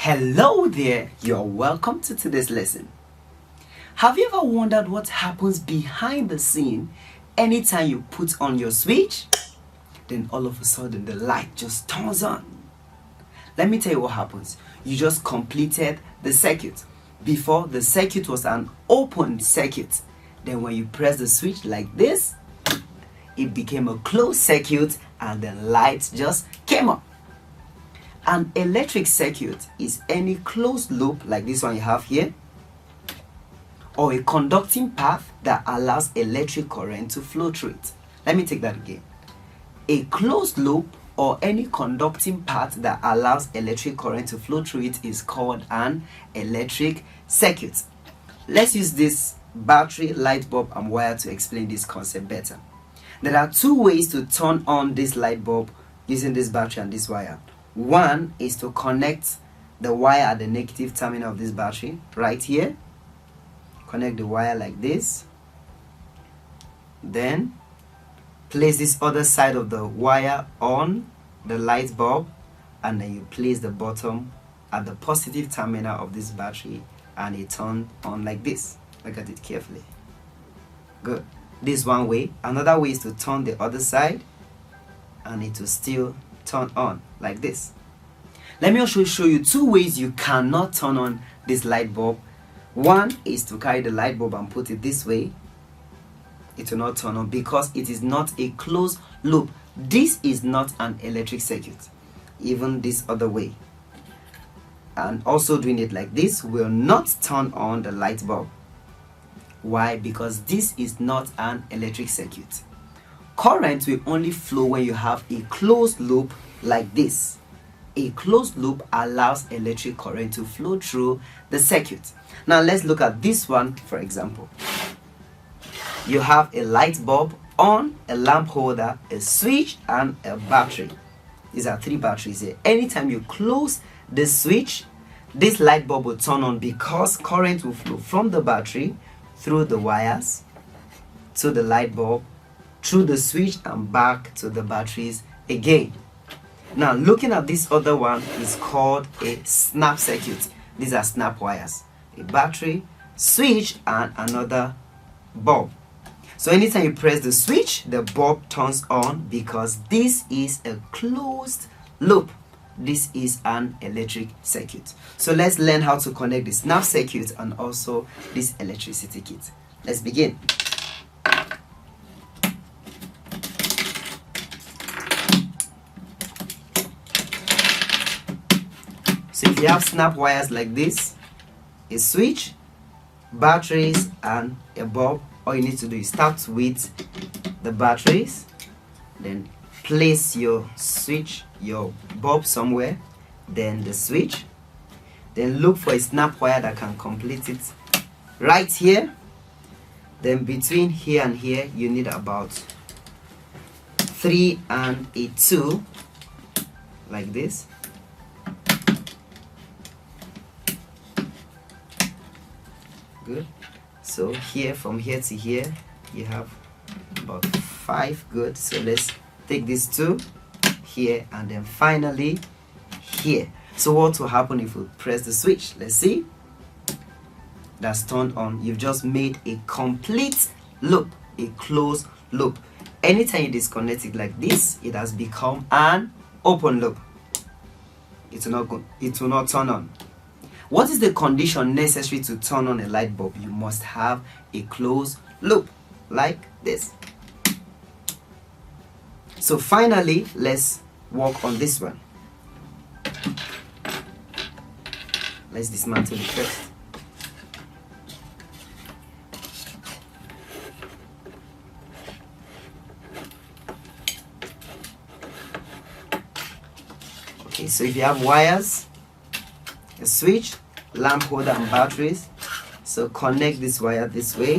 Hello there, you're welcome to today's lesson. Have you ever wondered what happens behind the scene anytime you put on your switch? Then all of a sudden the light just turns on. Let me tell you what happens. You just completed the circuit. Before, the circuit was an open circuit. Then when you press the switch like this, it became a closed circuit and the light just came up. An electric circuit is any closed loop like this one you have here, or a conducting path that allows electric current to flow through it. Let me take that again. A closed loop or any conducting path that allows electric current to flow through it is called an electric circuit. Let's use this battery, light bulb and wire to explain this concept better. There are two ways to turn on this light bulb using this battery and this wire. One is to connect the wire at the negative terminal of this battery right here. Connect the wire like this. Then place this other side of the wire on the light bulb, and then you place the bottom at the positive terminal of this battery and it turns on like this. Look at it carefully. Good. This one way. Another way is to turn the other side and it will still turn on like this. Let me also show you two ways you cannot turn on this light bulb. One is to carry the light bulb and put it this way. It will not turn on because it is not a closed loop. This is not an electric circuit. Even this other way. And also doing it like this will not turn on the light bulb. Why? Because this is not an electric circuit. Current will only flow when you have a closed loop like this. A closed loop allows electric current to flow through the circuit. Now let's look at this one for example. You have a light bulb on, a lamp holder, a switch and a battery. These are three batteries here. Anytime you close the switch, this light bulb will turn on because current will flow from the battery through the wires to the light bulb, through the switch and back to the batteries again. Now looking at this other one is called a snap circuit. These are snap wires. A battery, switch and another bulb. So anytime you press the switch, the bulb turns on because this is a closed loop. This is an electric circuit. So let's learn how to connect the snap circuit and also this electricity kit. Let's begin. So if you have snap wires like this, a switch, batteries and a bulb, all you need to do is start with the batteries, then place your switch, your bulb somewhere, then the switch, then look for a snap wire that can complete it right here. Then between here and here you need about 3 and a 2 like this. Good. So here, from here to here you have about 5. Good. So let's take these 2 here and then finally here. So what will happen if we press the switch? Let's see. That's turned on. You've just made a complete loop, a closed loop. Anytime you disconnect it like this, it has become an open loop. It will not turn on. What is the condition necessary to turn on a light bulb? You must have a closed loop like this. So finally, let's work on this one. Let's dismantle it first. Okay, so if you have wires, a switch, lamp holder and batteries, so connect this wire this way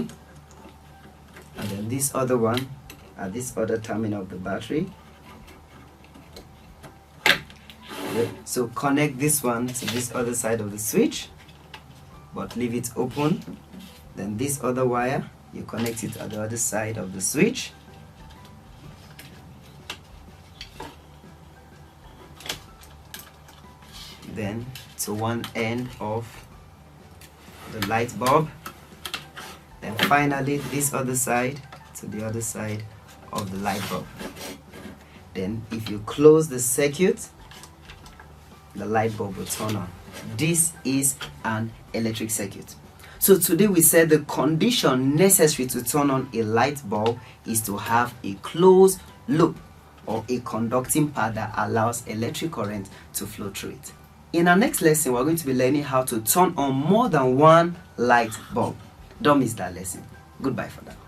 and then this other one at this other terminal of the battery. Okay. So connect this one to this other side of the switch but leave it open. Then this other wire you connect it at the other side of the switch. Then to one end of the light bulb, then finally this other side to the other side of the light bulb. Then if you close the circuit, the light bulb will turn on. This is an electric circuit. So today we said the condition necessary to turn on a light bulb is to have a closed loop or a conducting path that allows electric current to flow through it. In our next lesson, we're going to be learning how to turn on more than one light bulb. Don't miss that lesson. Goodbye for now.